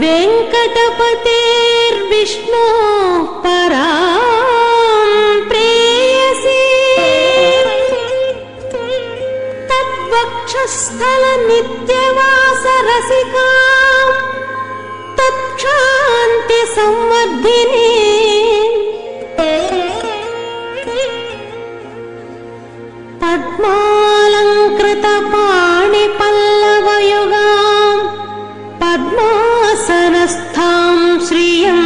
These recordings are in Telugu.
వెంకటపతేర్విష్ణు పరాం ప్రేయసి తద్వక్షస్థల నిత్యవాస రసికాం తత్క్షాంతి సంవర్ధిని పద్మాలంకృత పాణి పల్లవయుగాం పద్మాసనస్థాం శ్రియం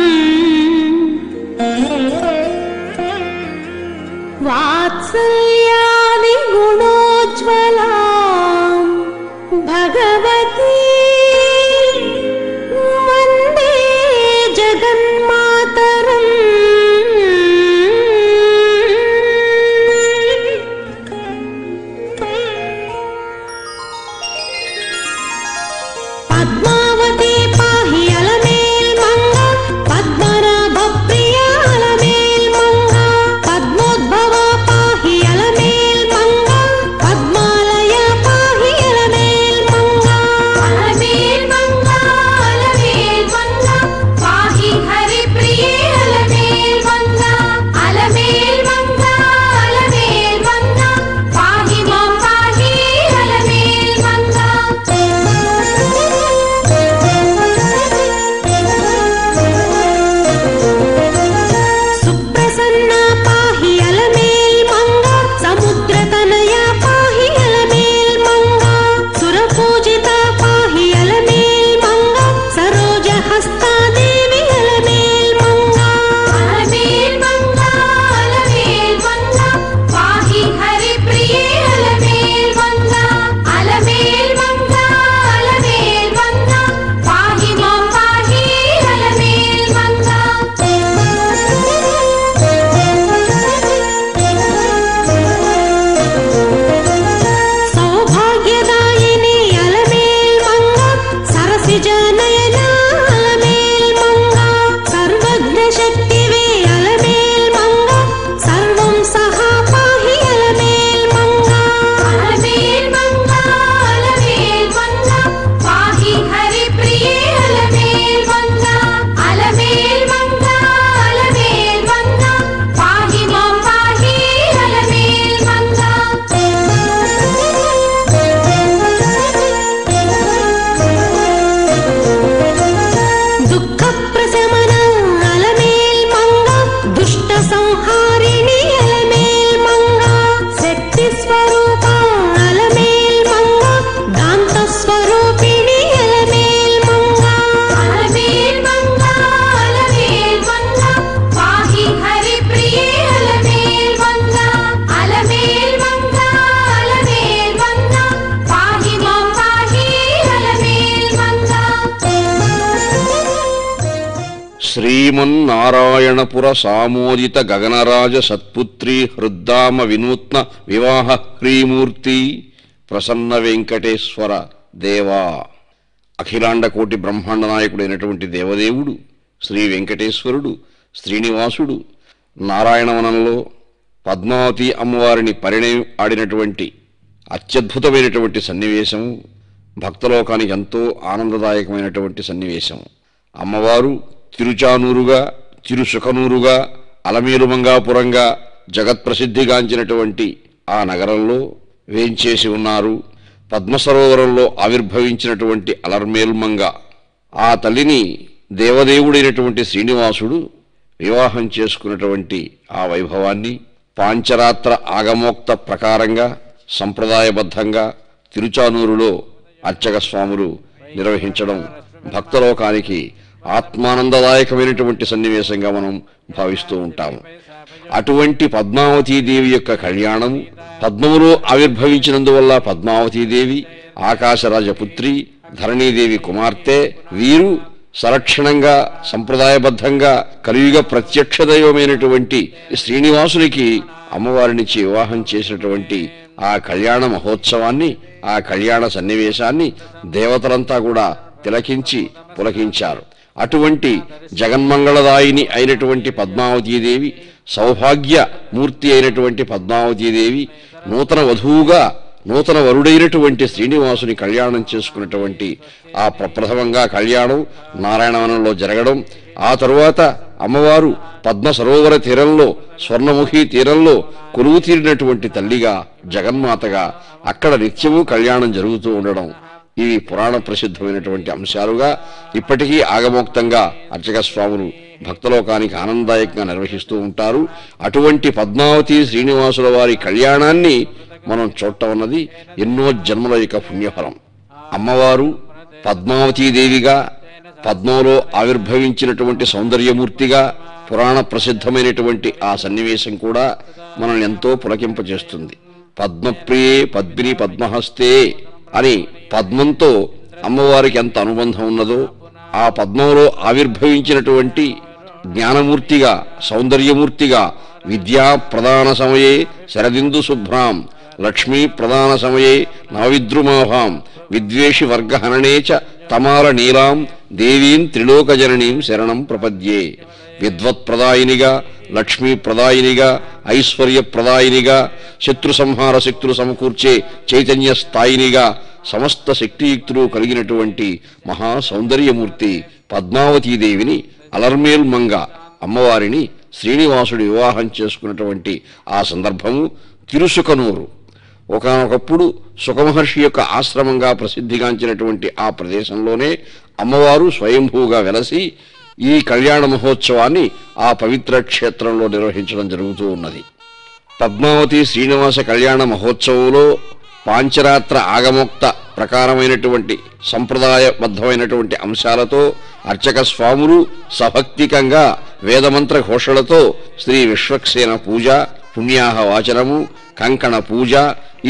వాత్సల్యాది గుణోజ్వలాం భగవతి వందే జగన్మాతరం పద్మావతి పాహి అలమేల్ మంగ పద్మనాభ ప్రియ అలమేల్ మంగ పద్మోద్భవ పాహి అలమేల్ మంగ పద్మాలయ పాహి అలమేల్ మంగ అలమేల్ మంగ అలమేల్ మంగ పాహి హరి ప్రియ అలమేల్ మంగ అలమేల్ మంగ అలమేల్ మంగ పాహి మాం పాహి అలమేల్ మంగ సుప్రసన్న పాహి అలమేల్ మంగ సముద్రతనయ పాహి అలమేల్ మంగ సురపూజిత పాహి అలమేల్ మంగ సరోజహస్తాదేవి అలమేల్ మంగ అలమేల్ మంగ అలమేల్ మంగ పాహి హరి ప్రియ అలమేల్ మంగ అలమేల్ మంగ అలమేల్ మంగ పాహి మాం పాహి అలమేల్ మంగ సౌభాగ్యదాయిని అలమేల్ మంగ సరసిజనయన అలమేల్ మంగ సర్వజ్ఞ శక్తివే అలమేల్ మంగ సర్వం సహా పాహి అలమేల్ మంగ అలమేల్ మంగ అలమేల్ మంగ పాహి హరి ప్రియ అలమేల్ మంగ అలమేల్ మంగ అలమేల్ మంగ పాహి మాం పాహి అలమేల్ మంగ దుఃఖ ప్రశమన అలమేల్ మంగ దుష్ట సంహారిణి అలమేల్ మంగ శక్తి స్వరూప అలమేల్ మంగ దాంత స్వరూపిణి అలమేల్ మంగ అలమేల్ మంగ అలమేల్ మంగ పాహి హరి ప్రియ అలమేల్ మంగ అలమేల్ మంగ అలమేల్ మంగ పాహి మాం పాహి అలమేల్ మంగ శ్రీమన్నారాయణపుర సామోదిత గగనరాజ సత్పుత్రీ హృద్దామ వినూత్న వివాహ హ్రీమూర్తి ప్రసన్న వెంకటేశ్వర దేవా. అఖిలాండకోటి బ్రహ్మాండ నాయకుడైనటువంటి దేవదేవుడు శ్రీ వెంకటేశ్వరుడు శ్రీనివాసుడు నారాయణవనంలో పద్మావతి అమ్మవారిని పరిణయం ఆడినటువంటి అత్యద్భుతమైనటువంటి సన్నివేశం భక్తలోకానికి ఎంతో ఆనందదాయకమైనటువంటి సన్నివేశం. అమ్మవారు తిరుచానూరుగా తిరుసుఖనూరుగా అలమేలుమంగాపురంగా జగత్ప్రసిద్ధిగాంచినటువంటి ఆ నగరంలో వేంచేసి ఉన్నారు. పద్మసరోవరంలో ఆవిర్భవించినటువంటి అలర్మేల్మంగ ఆ తల్లిని దేవదేవుడైనటువంటి శ్రీనివాసుడు వివాహం చేసుకున్నటువంటి ఆ వైభవాన్ని పాంచరాత్ర ఆగమోక్త ప్రకారంగా సంప్రదాయబద్ధంగా తిరుచానూరులో అర్చక స్వాములు నిర్వహించడం భక్తలోకానికి ఆత్మానందదాయకమైనటువంటి సన్నివేశంగా మనం భావిస్తూ ఉంటాము. అటువంటి పద్మావతీదేవి యొక్క కళ్యాణం పద్మములో ఆవిర్భవించినందువల్ల పద్మావతీదేవి ఆకాశరాజపుత్రి ధరణీదేవి కుమార్తె వీరు సలక్షణంగా సంప్రదాయబద్ధంగా కలియుగ ప్రత్యక్ష దైవమైనటువంటి శ్రీనివాసునికి అమ్మవారినిచ్చి వివాహం చేసినటువంటి ఆ కళ్యాణ మహోత్సవాన్ని ఆ కళ్యాణ సన్నివేశాన్ని దేవతలంతా కూడా తిలకించి పులకించారు. అటువంటి జగన్మంగళదాయిని అయినటువంటి పద్మావతీదేవి సౌభాగ్య మూర్తి అయినటువంటి పద్మావతీదేవి నూతన వధువుగా నూతన వరుడైనటువంటి శ్రీనివాసుని కళ్యాణం చేసుకున్నటువంటి ఆ ప్రప్రథమంగా కళ్యాణం నారాయణవనంలో జరగడం, ఆ తరువాత అమ్మవారు పద్మ సరోవర తీరంలో స్వర్ణముఖి తీరంలో కొలువు తీరినటువంటి తల్లిగా జగన్మాతగా అక్కడ నిత్యము కళ్యాణం జరుగుతూ ఉండడం, ఇవి పురాణ ప్రసిద్ధమైనటువంటి అంశాలుగా ఇప్పటికీ ఆగమోక్తంగా అర్చక స్వాములు భక్తలోకానికి ఆనందదాయకంగా నిర్వహిస్తూ ఉంటారు. అటువంటి పద్మావతి శ్రీనివాసుల వారి కళ్యాణాన్ని మనం చూడటం అన్నది ఎన్నో జన్మల యొక్క పుణ్యఫలం. అమ్మవారు పద్మావతీదేవిగా పద్మంలో ఆవిర్భవించినటువంటి సౌందర్యమూర్తిగా పురాణ ప్రసిద్ధమైనటువంటి ఆ సన్నివేశం కూడా మనల్ని ఎంతో పులకింపజేస్తుంది. పద్మప్రియే పద్మిని పద్మహస్తే అని పద్మంతో అమ్మవారికి ఎంత అనుబంధం ఉన్నదో, ఆ పద్మంలో ఆవిర్భవించినటువంటి జ్ఞానమూర్తిగా సౌందర్యమూర్తిగా విద్యా ప్రదాన సమయే శరదిందు శుభ్రాం లక్ష్మీ ప్రదాన సమయే నవవిద్రుమాభాం విద్వేషి వర్గహననే చ తమాల నీలాం దేవీం త్రిలోకజననీం శరణం ప్రపద్యే. విద్వత్ప్రదాయినిగా లక్ష్మీ ప్రదాయినిగా ఐశ్వర్యప్రదాయినిగా శత్రు సంహార శక్తులు సమకూర్చే చైతన్య స్థాయినిగా సమస్త శక్తియుక్తులు కలిగినటువంటి మహా సౌందర్యమూర్తి పద్మావతీదేవిని అలర్మేల్ మంగ అమ్మవారిని శ్రీనివాసుడు వివాహం చేసుకున్నటువంటి ఆ సందర్భము తిరుసుకనూరు. ఒకానొకప్పుడు సుఖమహర్షి యొక్క ఆశ్రమంగా ప్రసిద్ధిగాంచినటువంటి ఆ ప్రదేశంలోనే అమ్మవారు స్వయంభూగా వెలసి ఈ కళ్యాణ మహోత్సవాన్ని ఆ పవిత్ర క్షేత్రంలో నిర్వహించడం జరుగుతూ ఉన్నది. పద్మావతి శ్రీనివాస కళ్యాణ మహోత్సవంలో పాంచరాత్ర ఆగమోక్త ప్రకారమైనటువంటి సంప్రదాయబద్ధమైనటువంటి అంశాలతో అర్చక స్వాములు సభక్తికంగా వేదమంత్ర ఘోషలతో శ్రీ విశ్వక్సేన పూజ, పుణ్యాహ వాచనము, కంకణ పూజ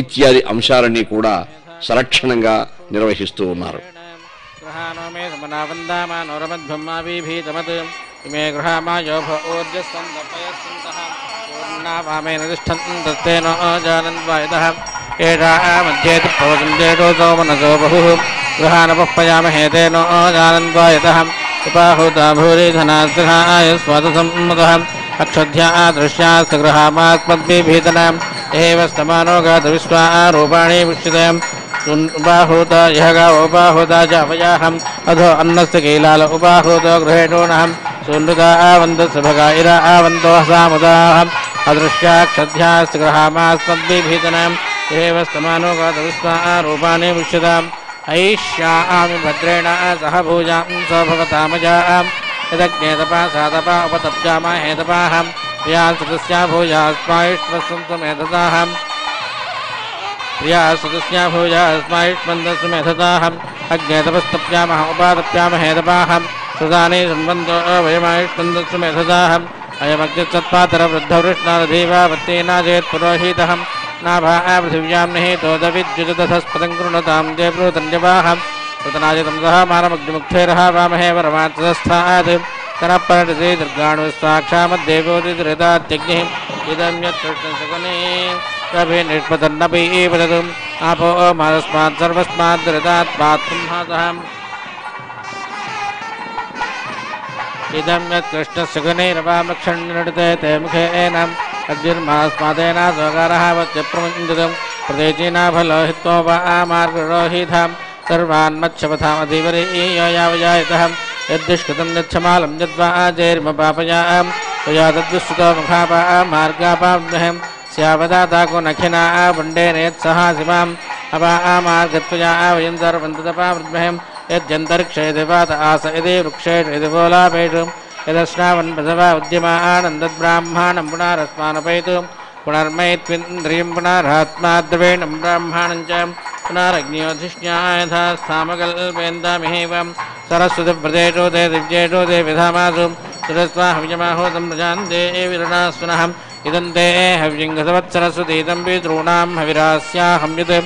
ఇత్యాది అంశాలన్నీ కూడా సలక్షణంగా నిర్వహిస్తూ ఉన్నారు. గృహానపయామహే తేనో జానంద్వాయతః ఉపాహూత భూరిధనాస్గృహాయ స్వాదసమ్మద అక్షధ్యా దృశ్యాస్తు గృహామాత్మద్భిభీతనాం ఏవ స్తమానో గాత విశ్వా రూపాణి విక్షితే ఉపాహూత యహగా ఉపాహూత చ అవయాహం అధో అన్నస్య కైలాల ఉపాహూతో గృహేణోనహం సునృతా ఆవందస్య భగా ఇరా ఆవందో సాముదాహం అదృశ్యాక్షధ్యాస్తు గృహామాస్మద్భిభీతనాం ఏవ స్తమానో గాత విశ్వా రూపాణి విక్షితాం ఐష్యామి భద్రేణ సహ భూజాం సభవతామజాం యదజ్ఞేతపా సాతపా ఉపతప్యామ హేతపాహం ప్రియాసదస్యా భూజాస్మాయుష్మస్మేధతాహం ప్రియాసదస్యా భూజాస్మాయుష్మందస్మేధతాహం అజ్ఞేతపస్తప్యామహ ఉపాతప్యామ హేతపాహం సుదానే సంబంధో వయమాయుష్మందస్మేధతాహం అయమగ్నిత్పాతర వృద్ధవృష్ణాదీవావత్తేనాజేత్ పురోహితహం నాభా పృథివ్యాం నిహితో దవిద్యుదధస్పదం కృణతాం దేవృతన్యవాహం ృతనాజితంసహ మానమగ్నిముక్తైరః వామహే వరమాతస్థాత్ కరపరటి దుర్గాణుస్సాక్షామద్దేవోదిదృతాత్యగ్నిః ఇదం యత్కృష్ణసుగుణే కభినిష్పతన్నపి వదతు ఆపో మానస్మాత్ సర్వస్మాదృతాత్ పాత్రంహాతః ఇదం యత్కృష్ణసుగుణైరవామక్షణ్ణుడితే తే ముఖేన అగ్నిర్మాస్మాదేన స్వకారः వత్యప్రముంజతం ప్రదేచీనాఫలోహిత్వో వా మార్గరోహితాం सर्वान्मच्छपथामधिवरीयोयावजायतः यद्दुष्कृतं यच्छमालं यद्वाजेर्मपापयां त्वया तद्दुष्कृतो मुखापा मार्गापाम्यहं स्यावदाताको नखिना पुण्डेनेत्सहासिमाम् अपामार्गत्वया वयं सर्वन्ततपामृद्महं यद्यन्तरिक्षे दिवात आस यदि वृक्षेषु यदि गोलापेषु यदश्नावन् प्रसवा उद्यमानन्दद्ब्राह्मणं पुनरस्मानपैतु पुनर्मैत्विन्द्रियं पुनरात्माद्रवेणं ब्राह्मणं च पुनरग्न्योधिष्ण्यायथास्थामकल्पेन्दामिहेवं सरस्वतीव्रतेषु ते दिव्येषु ते विधामासु सुरस्वाहव्यमाहूतं प्रजान् देविरणास्वनः इदं ते हव्यङ्गसवत्सरस्वतीतं पितॄणां हविरास्याहं यत्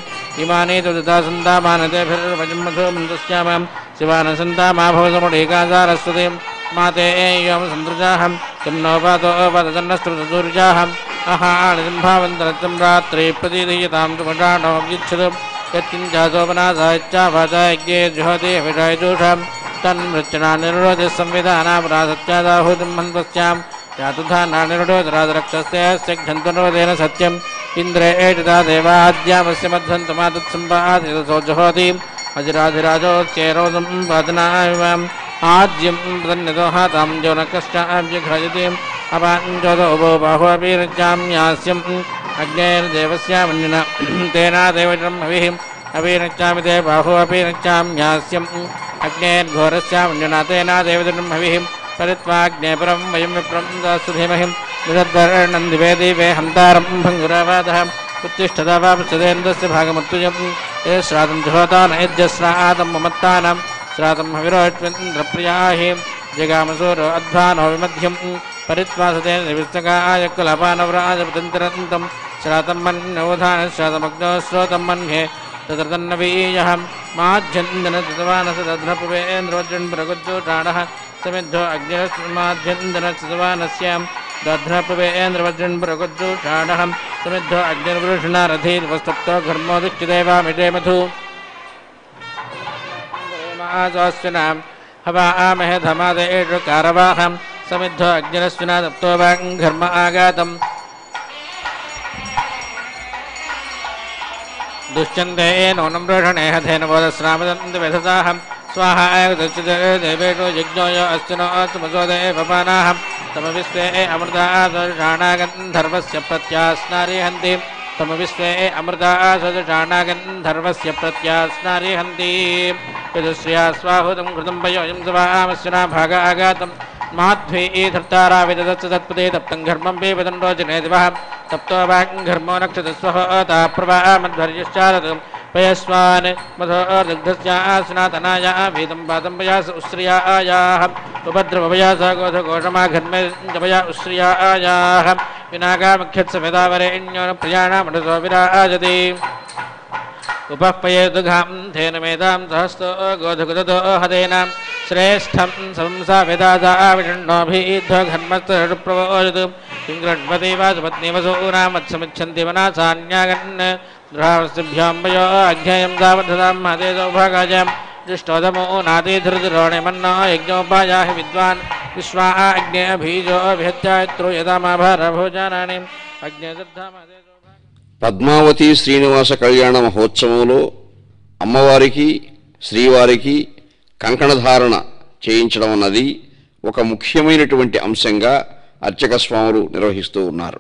इमानि तु ददासन्तामानतेभिर्वजन्मथो मन्दस्यामां शिवानसन्तामाभवसमुडेकासारस्वतीं माते योम सन्दृजाहं किं नोपातो पदतन्नस्तुर्जाहम् अहानिसम्भावन्तरत्वं रात्रे प्रतीदीयतां तुमषाणोऽव्युच्छतु यत्किञ्चासोपनासायच्चा वाचायज्ञे जुहोति अभिषायजोषां तन्मृत्यना निरोधि संविधानापरासत्यादाहूतिं हन्वस्यां यातुधाना निरोधराजरक्षस्ते घन्तनोदेन सत्यं ఇంద్రేషితా దేవాద్యామస్య మధ్వంతమాతత్సంపాదితో జహోతి అజిరాధిరాజోచ్చేరోదం వదనాయ ఆజ్యం ప్రదన్యదోహాతాం జోనకశ్చాభ్యఘ్రయతి అపాంచోదో బాహువీరజ్యామ్యాస్యం అగ్నేర్దేవస్యామన్యున తేనాదేవజం హవిః అభిరక్ష్యామితే బాహువీరజ్యామ్యాస్యం అగ్నేర్ఘోరస్యామన్యున తేనాదేవజం హవిః పరిత్వాగ్నేపరం వయం విప్రం దాస్తు ధీమహి నిరద్వర్ణం దివే దివే హంతారం భంగురవాదః ఉత్తిష్టదా వాపసదేంద్రస్య భాగమత్తుయం ఏ శ్రాతం జహోతానయజ్యశ్రాతం మమత్తానం శ్రాతం హవిరోష్మింద్రప్రియాహి జగామసూరో అధ్వానో విమధ్యం పరిత్వాసతే నివిస్తకాయ కులపానవ్రాజపతంతరంతం శ్రాతం మన్యోధాన శ్రాతమగ్నో శ్రోతం మన్యే తదర్తన్నవీయః మాధ్యందన తదవానసదధ్నపువేంద్రవజ్రన్ప్రగుజ్జూటాడః సమిద్ధో అగ్నిరస్మాధ్యందన తదవానస్యాం దధ్నపువేంద్రవజ్రన్ప్రగుజ్జూటాడః సమిద్ధో అగ్నిర్వృషణారథీర్వస్తప్తో ఘర్మోదిష్టిదేవామిటే మధు ఆజాస్వినాం హవామహే ధమాదేషు కారవాహం సమిద్ధో అగ్నిరస్వినా తప్తో ఘర్మ ఆగాతం దుశ్చందే నూనం రోషణే హేన బోధశ్రామదంత విధతాహం స్వాహాదేవేషు యజ్ఞోయో అస్తినో సుమసోదే పపానాహం తమ విశ్వే అమృతాసోషాణాగంధర్వస్య ప్రత్యాస్నారిహంతి తమ విశ్వే అమృతాసోషాణాగంధర్వస్య ప్రత్యాస్నారిహంతి యదుశ్రియా స్వాహుతం కృతం పయోయం సవామస్యనా భాగ ఆగాతం మాధ్వీ ధర్తారా విదదత్స తత్పదే తప్తం ఘర్మం పీపదం రోచనే దివః తప్తో వాంఘర్మో నక్షతస్వహోతా ప్రభామధ్వర్యశ్చారతం పయస్వాన్ మధోర్దగ్ధస్యాసనాతనాయ భీతం పాతం పయాస ఉశ్రియాయాః ఉపద్రవపయాస గోధఘోషమాఘర్మేజపయా ఉశ్రియాయాః వినాగామఖ్యత్సవేదావరేణ్యో ప్రియాణామనసో విరాజతి ఉపఃపయేదుఘాం తేన మేధాం సహస్తో గోధకుదతో హదేనాం శ్రేష్టం సంసా వేదాజా విషణ్ణోభీధ్వ ఘర్మస్తప్రవోజతు కింగ్రణ్వతి వాసుపత్నివసూనాం మత్సమిచ్చంతి మనాసాన్యాగన్ ద్రావస్తిభ్యాం వయో అజ్ఞేయం దావద్ధతాం మహతే సౌభాగాజాం దృష్టోదమో నాదీధృతిరోణిమన్నో యజ్ఞోపాయాహి విద్వాన్ విశ్వా అగ్నే బీజో విహత్యాయత్రో యదామాభారభోజానాని అగ్నే శ్రద్ధామహతే పద్మావతి శ్రీనివాస కళ్యాణ మహోత్సవంలో అమ్మవారికి శ్రీవారికి కంకణధారణ చేయించడం అన్నది ఒక ముఖ్యమైనటువంటి అంశంగా అర్చక స్వాములు నిర్వహిస్తూ ఉన్నారు.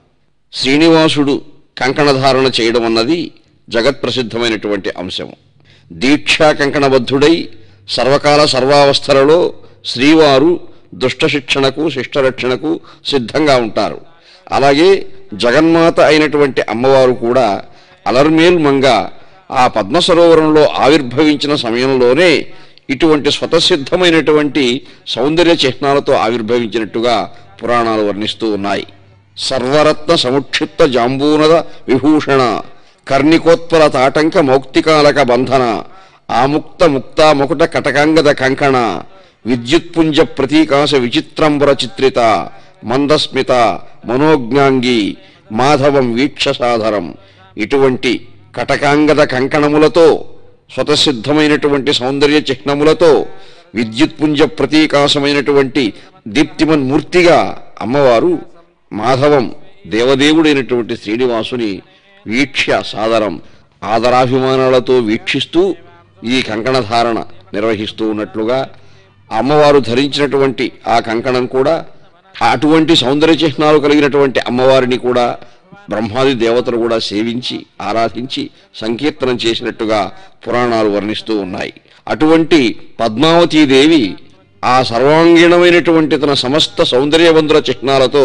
శ్రీనివాసుడు కంకణధారణ చేయడం అన్నది జగత్ప్రసిద్ధమైనటువంటి అంశము. దీక్షా కంకణబద్ధుడై సర్వకాల సర్వావస్థలలో శ్రీవారు దుష్ట శిక్షణకు శిష్టరక్షణకు సిద్ధంగా ఉంటారు. అలాగే జగన్మాత అయినటువంటి అమ్మవారు కూడా అలర్మేల్ మంగ ఆ పద్మసరోవరంలో ఆవిర్భవించిన సమయంలోనే ఇటువంటి స్వతసిద్ధమైనటువంటి సౌందర్య చిహ్నాలతో ఆవిర్భవించినట్టుగా పురాణాలు వర్ణిస్తూ ఉన్నాయి. సర్వరత్న సముక్షిప్త జాంబూనద విభూషణ కర్ణికోత్పల తాటంక మౌక్తికాలక బంధన ఆముక్త ముక్తా ముకుట కటకాంగద కంకణ విద్యుత్పుంజ ప్రతీకాశ విచిత్రంబర చిత్రిత మందస్మిత మనోజ్ఞాంగి మాధవం వీక్షసాధరం ఇటువంటి కటకాంగద కంకణములతో స్వతసిద్ధమైనటువంటి సౌందర్య చిహ్నములతో విద్యుత్పుంజ ప్రతీకాశమైనటువంటి దీప్తిమన్మూర్తిగా అమ్మవారు మాధవం దేవదేవుడైనటువంటి శ్రీనివాసుని వీక్ష్య సాదరం ఆదరాభిమానాలతో వీక్షిస్తూ ఈ కంకణధారణ నిర్వహిస్తూ ఉన్నట్లుగా అమ్మవారు ధరించినటువంటి ఆ కంకణం కూడా అటువంటి సౌందర్య చిహ్నాలు కలిగినటువంటి అమ్మవారిని కూడా బ్రహ్మాది దేవతలు కూడా సేవించి ఆరాధించి సంకీర్తనం చేసినట్టుగా పురాణాలు వర్ణిస్తూ ఉన్నాయి. అటువంటి పద్మావతీదేవి ఆ సర్వాంగీణమైనటువంటి తన సమస్త సౌందర్యవంతుల చిహ్నాలతో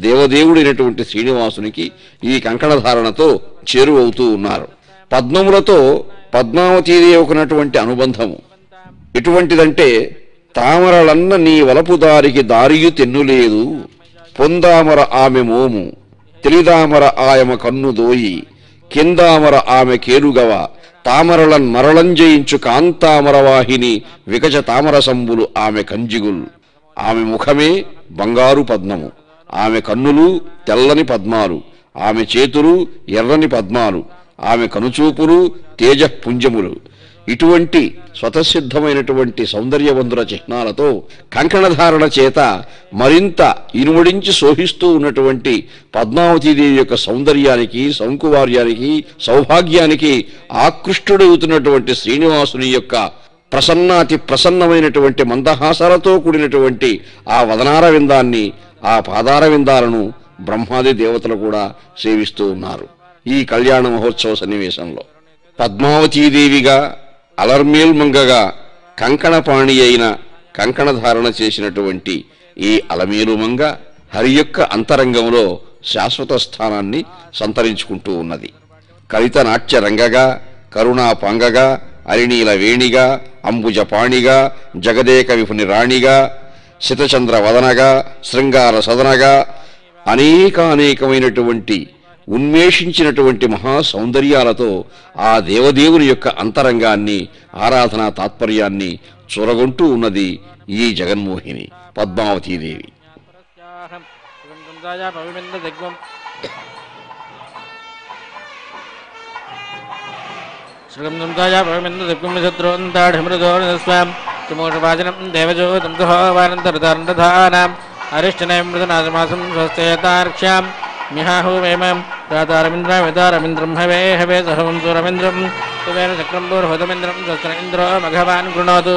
దేవదేవుడైనటువంటి శ్రీనివాసునికి ఈ కంకణధారణతో చేరువవుతూ ఉన్నారు. పద్మములతో పద్మావతీదేవికున్నటువంటి అనుబంధము ఎటువంటిదంటే తామరలన్న నీ వలపుదారికి దారియు తెన్నులేదు పొందామర ఆమె మోము తెలిదామర ఆయమ కన్ను దోయి కిందామర ఆమె కేరుగవ తామరలన్ మరళంజయించు కాంతామరవాహిని వికచ తామరసంబులు ఆమె కంజిగుల్ ఆమె ముఖమే బంగారు పద్మము ఆమె కన్నులు తెల్లని పద్మాలు ఆమె చేతులు ఎర్రని పద్మాలు ఆమె కనుచూపులు తేజపుంజములు ఇటువంటి స్వతసిద్ధమైనటువంటి సౌందర్యవంతుల చిహ్నాలతో కంకణధారణ చేత మరింత ఇనుమడించి శోభిస్తూ ఉన్నటువంటి పద్మావతీదేవి యొక్క సౌందర్యానికి, సౌకుమార్యానికి, సౌభాగ్యానికి ఆకృష్టుడవుతున్నటువంటి శ్రీనివాసుని యొక్క ప్రసన్నాతి ప్రసన్నమైనటువంటి మందహాసాలతో కూడినటువంటి ఆ వదనార విందాన్ని, ఆ పాదార విందాలను బ్రహ్మాది దేవతలు కూడా సేవిస్తూ ఉన్నారు. ఈ కళ్యాణ మహోత్సవ సన్నివేశంలో పద్మావతీదేవిగా, అలర్మేల్మంగగా, కంకణపాణి అయిన కంకణధారణ చేసినటువంటి ఈ అలమేలుమంగ హరి యొక్క అంతరంగంలో శాశ్వత స్థానాన్ని సంతరించుకుంటూ ఉన్నది. కలిత నాట్య రంగగా, కరుణాపాంగగా, అరిణీల వేణిగా, అంబుజపాణిగా, జగదేక విపుని రాణిగా, శతచంద్ర వదనగా, శృంగార సదనగా అనేకమైనటువంటి ఉన్మేషించినటువంటి మహా సౌందర్యాలతో ఆ దేవదేవుని యొక్క అంతరంగాన్ని, ఆరాధనా తాత్పర్యాన్ని చూరగొంటూ ఉన్నది ఈ జగన్మోహిని పద్మావతీదేవి. అరిష్టనమృతనాథమాసం మిహాహూమేమం రాతారమింద్రమితారమింద్రం హవే హవే సహవం సురమింద్రం కుబేర చక్రం పూర్వతమింద్రం స్వస్న ఇంద్రో మఘవాన్ గృణోతు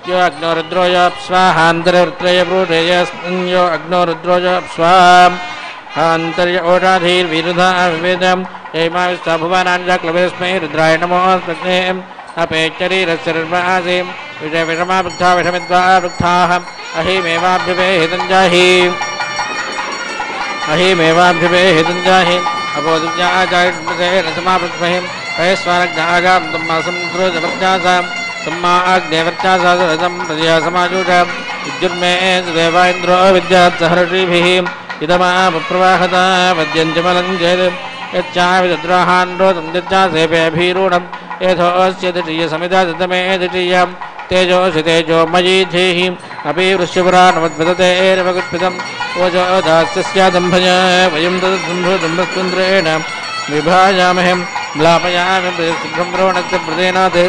यो अग्नो रुद्रोज स्वाहान्तर्वृत्रय ब्रूढेयस्मिन् यो अग्नो रुद्रोज स्वाहान्तर्य ओषाधीर्विरुधा विवेदं जयमा विस्ता भुवनाञ्जक्लवेस्मै रुद्राय नमोऽस्महे अपेचरीरस्य निर्मासीं विषमा वृद्धा विषमिद्वा वृद्धाः अहिमेवाभ्युपेहितं जाहि अपोदिव्याचार्यसे रसमापृष्महिं वयस्वानग्नागां तम्मासं द्रोजवर्जासां सम्माग्नेवर्चासादं प्रजयासमाजूष विद्युन्मे देवा इन्द्रो विद्यात्सहर्षिभिः इदमापप्रवाहता वद्यञ्चमलं चेत् यच्चाविद्रोहान् रोदं यच्चासेपेऽभीरूढं यथोऽस्य दिटीयसमिधा दतमे दिटीयं तेजोऽसि तेजोमयी धीः अपि वृश्यपुराणवद्वदतेरवगुत्पितं ओजो दास्यस्यादम्भय वयं तदम्भुदम्भस्कुन्द्रेण विभाजामहे म्लापयामि शीघ्रं द्रोणस्य प्रदेनात्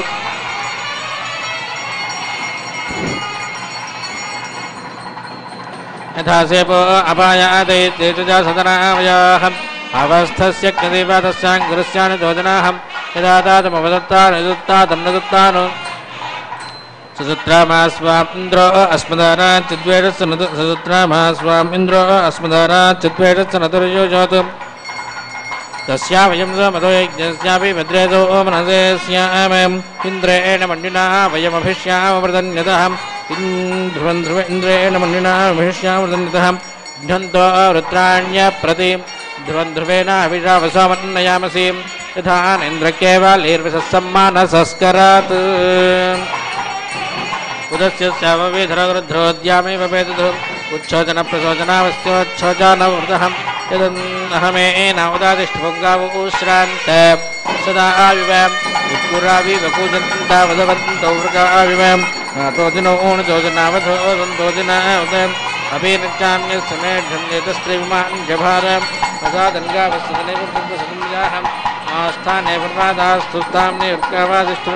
यथा सेपो अपायादैत्येतजा सदनावयाः अवस्थस्य क्यदेवातस्याङ्गुरस्यानि जोजनाहं यदा तातमवदत्तानुदत्तातं न दत्तानु ससुत्रामास्वामिन्द्रो अस्मदानाच्चिद्वेषस्य न ससुत्रामास्वामिन्द्रो अस्मदानाच्चिद्वेषस्य न तुर्योजोतु तस्या वयं मतो यज्ञस्यापि भद्रेतो मनसे स्यामम् इन्द्रेण मण्डिना वयमभिष्यामवृतन्यतः ध्रुवं ध्रुव इन्द्रेण मण्डिना अभिष्यामवृतन्यतः घ्नन्तो वृत्राण्यप्रति ध्रुवं ध्रुवेण अभिषावसोमन्नयामसि यथा नेन्द्रकेवालीर्विसम्मानसस्करात् उदस्य स्यामविधरगृध्रोद्यामेव वेदधु उच्छोचनप्रशोचनावस्योच्छोचनवृतः यदहमेनावदातिष्ठभुङ्गावश्रान्त सदा आविवां उत्पुराविवकूजन्तावदवन्तौ वृकाविवां नातोदिनोणजोजनावधोदन्तोदिनावद अभिनक्षाम्यस्तमेढ्यं एतस्त्रिविमान् जभारम् असादङ्गावस्तुतनैवसंजाहम् आस्थाने प्रमादास्तुस्तां निवृत्कावादिष्टु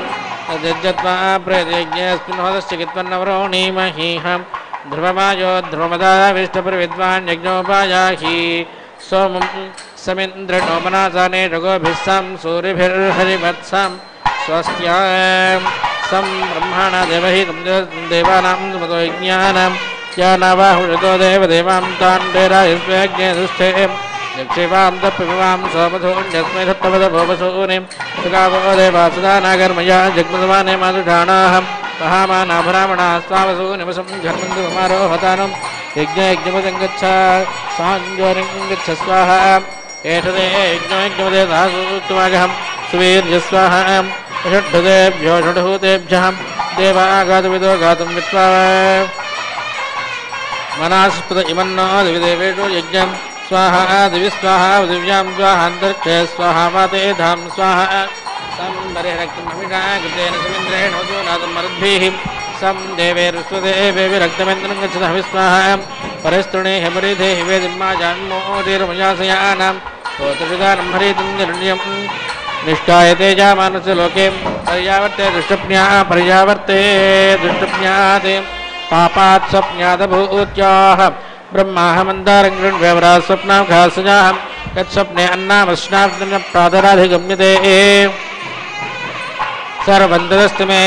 तद्यज्ञत्वा प्रेतयज्ञस्मिन् होदस्य कित्वन्नवरोणीमहीहम् ध्रुवमायो ध्रुवमदाविष्टपुरविद्वान् यज्ञोपायाहि सोमं समिन्द्रणो मनासाने रघोभिस्सं सूर्यभिर्हरिवत्सं स्वस्त्यां सं ब्रह्मणा देवहितं देवानां सुमतो यज्ञानां ज्ञानावाहुषतो देवदेवां तान् डेरायुष्वेज्ञे यक्षिवां तप्पिवां सोमधून्यस्मै सप्तपदभोपसूनिं सुगावो देवा सदा नागर्मया जग्मदमाने मातुषाणाहम् महामानाभरामणा स्वावसूनिमसं घर्मन्दुमारोहतानं यज्ञयज्ञपदं गच्छ साञ्जोरिं गच्छ स्वाहा एषदे यज्ञयज्ञपदे दासूत्वागहं सुवीर्यस्वाहा षड्भुतेभ्यो षड्भूतेभ्यः देवागातुविदो गातुं वित्वा मनास्पद इमन्नो दिविदेवेषु यज्ञं स्वाहा दिवि स्वाहा दिव्यां स्वाहान्तरिक्षे स्वाहा वाते धाम स्वाहा संबरिरक्तमभिषाकृतेन सुमिन्द्रेण वसूनादमरुद्भिः सं देवेर्स्वदेवेभि रक्तमेन्द्रं गच्छतः विस्वाहा परिस्तृणे हेमरिधे हिवेदिम्मा जान्मोतिर्मयासयानां होतविदानं हरितं निर्ण्यं నిష్ఠాయతే జామానస్య లోకే పర్యావర్తే దృష్టజ్ఞాతే పాపాత్ స్వప్న్యాదభూత్యాః బ్రహ్మాహమందారం గృణ్వేవరా స్వప్నాఘాసజాః యత్స్వప్నే అన్నామస్నార్దన ప్రాతరాధిగమ్యతే సర్వంతదస్తి మే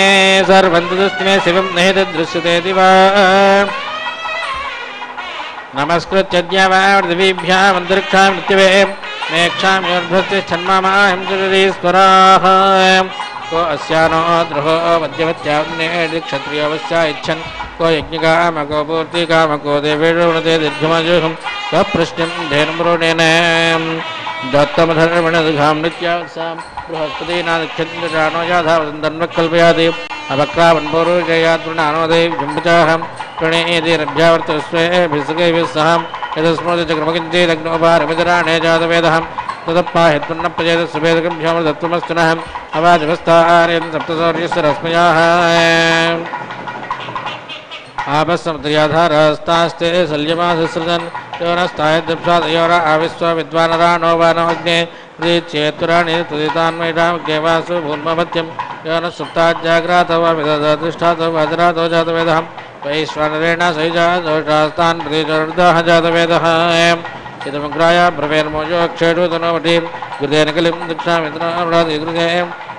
శివం నహి దృశ్యతే దివా నమస్కృత్య ద్యావాదిభ్యాం అంతరిక్షాం మృత్యవే మేక్షాం యోర్ధ్వస్తి ఛన్మామాహం జరీశ్వరాః को अस्यानो द्रोहो मध्यवत्याग्ने क्षत्रियवस्या इच्छन् को यज्ञकाम को पूर्तिकाम को देवेणुते दीर्घमजुहं सप्रश्नं धेनुमृणेन दत्तमधर्मणदघां नित्यावसां बृहस्पतीनादिच्छन्द्राणो याधावदन्तन्वकल्पयाति अवक्रावन्पूर्वजयात्मनानोदेव जम्बुचाहं प्रणेयतिरभ्यावर्तस्वेभिसकैभिः सहं यतस्मृतिचक्रमकिञ्चेदग्नोपारमितराणे जातवेदः तदप्पाहित्वन्न प्रचेदस्वेदकं भ्यामदत्वमस्तुनः अवादिवस्तार्यं सप्तसौर्यस्य रश्मयाः आपस्समुद्र्याधारस्तास्ते शल्यमासृजन् योनस्तायद्दप्सादयोर आविश्व विद्वानराणो वानोऽग्ने प्रीच्येत्तुराणि तुदितान्मयिषामग्नेवासु भून्मभत्यं योनस्सुप्ताज्जाग्रातव विदधतिष्ठातो वज्रातो जातवेदः वैश्वानरेण सैजादोषास्तान् प्रतिचोर्दः जातवेदः इदमुग्राय ब्रवेर्मोजो अक्षेषु तनोवटीं कृतेन कलिं दक्षामित्रनाव्रादिकृते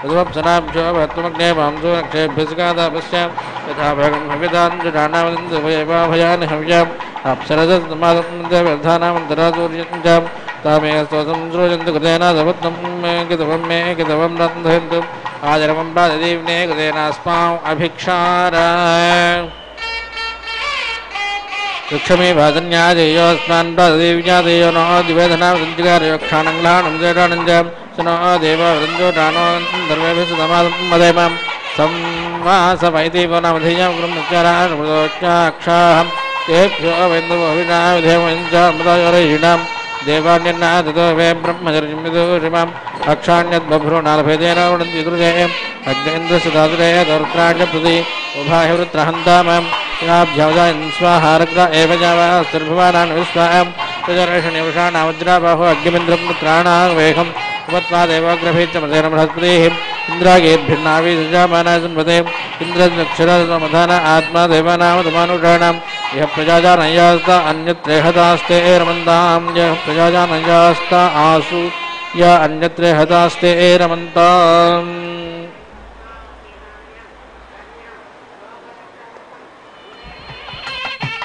यदुवप्सनाभ्यो भत्वमग्ने वांसो अक्षेभ्यस्कादापश्य यथा भगं हवितान्नावदन्तभयानि हव्याम् अप्सरदमादन्तव्यर्थानामन्तरादूर्यञ्च तामे स्तोत्रं सृजन्तु कृतेन सवत्नं मे कितवं रन्धयन्तु आदरवं पाददीव्ने कृतेनास्माम् अभिक्षार वृक्षमे भाजन्यादेयोस्मान् पाददेव्यादेयो नो दिवेदनावदन्तिकारयो क्षाणङ्ग्लाणं जडानञ्जं स नो देव वृन्दोटानो धर्मेभिः सुतमादं मदेमां संवासवैदेवो नामधेयं ब्रह्मचारानुमृतोच्चाक्षाहं तेभ्यो वैन्दवोभिना विधेयमञ्चामृतयोरयिणां देवान्यन्ना ततो वे ब्रह्मचर्यमिदोषिमाम् अक्षाण्यद्बभ्रूणालभेदेन वृणन्ति कृते अग्नेन्द्रस्य दातुरे दौर्त्राण्यप्रति उभाहिवृत्रहन्तामाम् याभ्यावजायन् स्वाहारग्र एव जावास्तिर्भुवानान् विश्वाम् प्रजर्षणिवषाणावज्राबाहो अग्निमिन्द्रं पुत्राणावेहम् उपत्वादेवाग्रभीत्यमतेन बृहस्पतिः इन्द्रागेद्भिर्नावीजामानासन्वते इन्द्रक्षरमधान आत्मा देवानामधमानुषाणाम् यः प्रजाजानयास्त अन्यत्रेहतास्ते रमन्तां यः प्रजाजानयास्त आसु य अन्यत्रेहतास्ते रमन्ताम्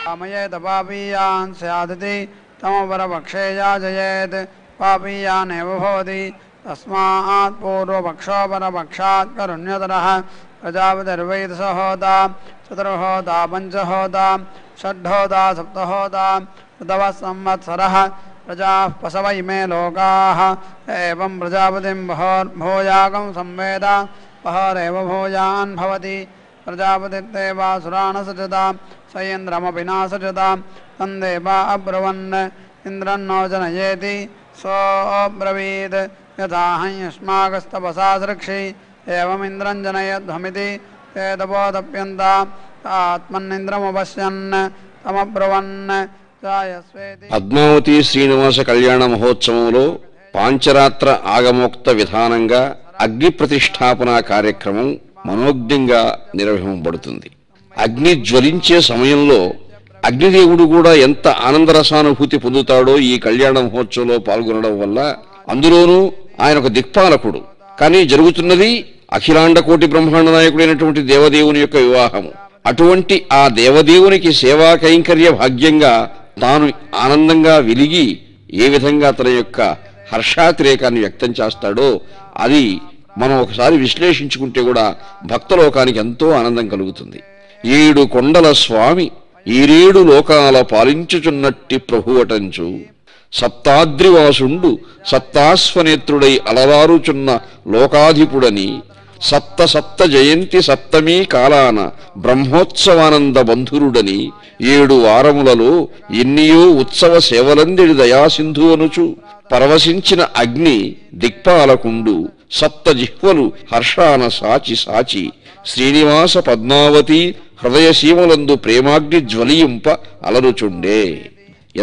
कामयेत पापीयान् स्यादिति तमपरपक्षे याजयेत् पापीयानेव भवति तस्मात् पूर्वपक्षोपरपक्षात् करुण्यतरः प्रजापतिर्वैदसहोता चतुर्होता पञ्चहोता षड्होता सप्तहोता ऋतवः संवत्सरः प्रजाः पशव इमे लोकाः एवं प्रजापतिं भोयागं संवेद बहरेव भोजान् भवति प्रजापतिर्देवासुरान् सजता स इन्द्रमपि नासजता तन्देवा अब्रुवन् इन्द्रन्नो जनयेति सोऽब्रवीत् यथाहं युष्माकस्तपसा सृक्षि एवमिन्द्रं जनयध्वमिति ते तपोतप्यन्ता आत्मन्निन्द्रमुपश्यन् तमब्रुवन् जायस्वेति పద్మావతి శ్రీనివాస కళ్యాణ మహోత్సవంలో పాంచరాత్ర ఆగమోక్త విధానంగా అగ్ని ప్రతిష్టాపన కార్యక్రమం మనోజ్ఞంగా నిర్వహింపబడుతుంది. అగ్ని జ్వలించే సమయంలో అగ్నిదేవుడు కూడా ఎంత ఆనందరసానుభూతి పొందుతాడో ఈ కళ్యాణ మహోత్సవంలో పాల్గొనడం వల్ల. అందులోనూ ఆయన ఒక దిక్పాలకుడు, కానీ జరుగుతున్నది అఖిలాండ కోటి బ్రహ్మాండ నాయకుడైనటువంటి దేవదేవుని యొక్క వివాహము. అటువంటి ఆ దేవదేవునికి సేవా కైంకర్య భాగ్యంగా తాను ఆనందంగా వెలిగి ఏ విధంగా తన యొక్క హర్షాతిరేకాన్ని వ్యక్తం చేస్తాడో అది మనం ఒకసారి విశ్లేషించుకుంటే కూడా భక్తలోకానికి ఎంతో ఆనందం కలుగుతుంది. 7 కొండల స్వామి ఈరేడు లోకాల పాలించుచున్నట్టి ప్రభువటంచు సప్తాద్రివాసుండు సప్తాశ్వనేత్రుడై అలవారుచున్న లోకాధిపుడని సప్త సప్త జయంతి సప్తమీ కాలాన బ్రహ్మోత్సవానంద బంధురుడని 7 వారములలో ఎన్నియో ఉత్సవ సేవలందిడి దయాసింధు అనుచు పరవశించిన అగ్ని దిక్పాలకుండు సప్త జిహ్వలు హర్షాన సాచి సాచి శ్రీనివాస పద్మావతి హృదయసీమలందు ప్రేమాగ్ని జ్వలింప అలరుచుండే.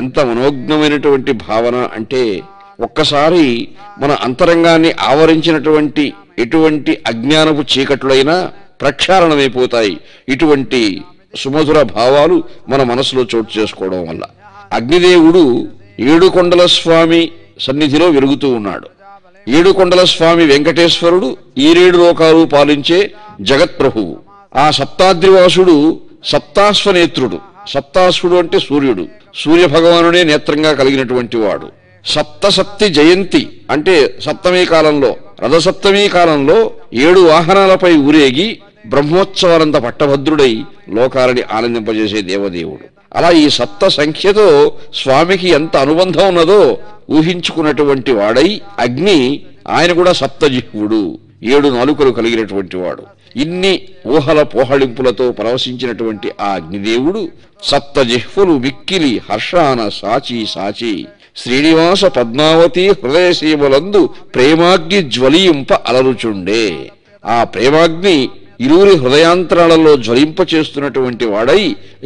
ఎంత మనోజ్ఞమైనటువంటి భావన అంటే ఒక్కసారి మన అంతరంగాన్ని ఆవరించినటువంటి ఎటువంటి అజ్ఞానపు చీకట్లైనా ప్రక్షాళనమైపోతాయి ఇటువంటి సుమధుర భావాలు మన మనసులో చోటు చేసుకోవడం వల్ల. అగ్నిదేవుడు ఏడుకొండల స్వామి సన్నిధిలో వెలుగుతూ ఉన్నాడు. ఏడుకొండల స్వామి వెంకటేశ్వరుడు ఈరేడు లోకాలు పాలించే జగత్ప్రభువు. ఆ సప్తాద్రివాసుడు సప్తాశ్వనేత్రుడు. సప్తాశ్వుడు అంటే సూర్యుడు. సూర్య భగవానుడే నేత్రంగా కలిగినటువంటి వాడు. సప్తసప్తి జయంతి అంటే సప్తమీ కాలంలో, రథసప్తమీ కాలంలో 7 వాహనాలపై ఊరేగి బ్రహ్మోత్సవాలంత పట్టభద్రుడై లోకాలని ఆనందింపజేసే దేవదేవుడు. అలా ఈ సప్త సంఖ్యతో స్వామికి ఎంత అనుబంధం ఉన్నదో ఊహించుకున్నటువంటి వాడై అగ్ని ఆయన కూడా సప్తజిహ్వుడు, 7 నాలుకలు కలిగినటువంటి వాడు. ఇన్ని ఊహల పోహళింపులతో పరవశించినటువంటి ఆ అగ్నిదేవుడు సప్తజిహ్వులు మిక్కిలి హర్షాన సాచి సాచి శ్రీనివాస పద్మావతి హృదయసీమలందు ప్రేమాగ్ని జ్వలింప అలరుచుండే. ఆ ప్రేమాగ్ని ఇరువురి హృదయాంతరాలలో జ్వలింప చేస్తున్నటువంటి వాడై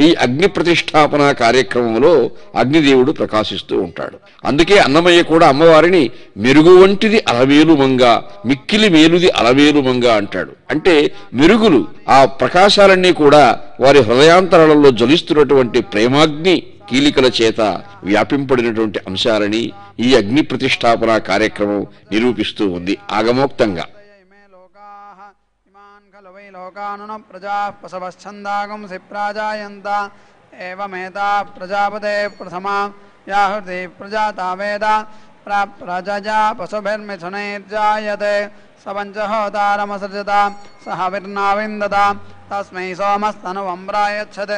ఈ అగ్ని ప్రతిష్టాపన కార్యక్రమంలో అగ్నిదేవుడు ప్రకాశిస్తూ ఉంటాడు. అందుకే అన్నమయ్య కూడా అమ్మవారిని మెరుగు వంటిది అలవేలు మంగ, మిక్కిలి మేలుది అలవేలు మంగ అంటాడు. అంటే మెరుగులు, ఆ ప్రకాశాలన్నీ కూడా వారి హృదయాంతరాలలో జ్వలిస్తున్నటువంటి ప్రేమాగ్ని కీలికల చేత వ్యాపింపడినటువంటి అంశాలని ఈ అగ్ని ప్రతిష్టాపన కార్యక్రమం నిరూపిస్తూ ఉంది ఆగమోక్తంగా. లోకానున ప్రజా పశవశ్చందాగుంసి ప్రాజాయంత ఏవమేతా ప్రజాపతే ప్రథమా యాహృతి ప్రజాతా వేద ప్రజా పశుభిర్మిథునైర్జాయతే స పంచహోతారమసృజత స హవిర్నావిందత తస్మై సోమస్తనువం ప్రాయచ్చత్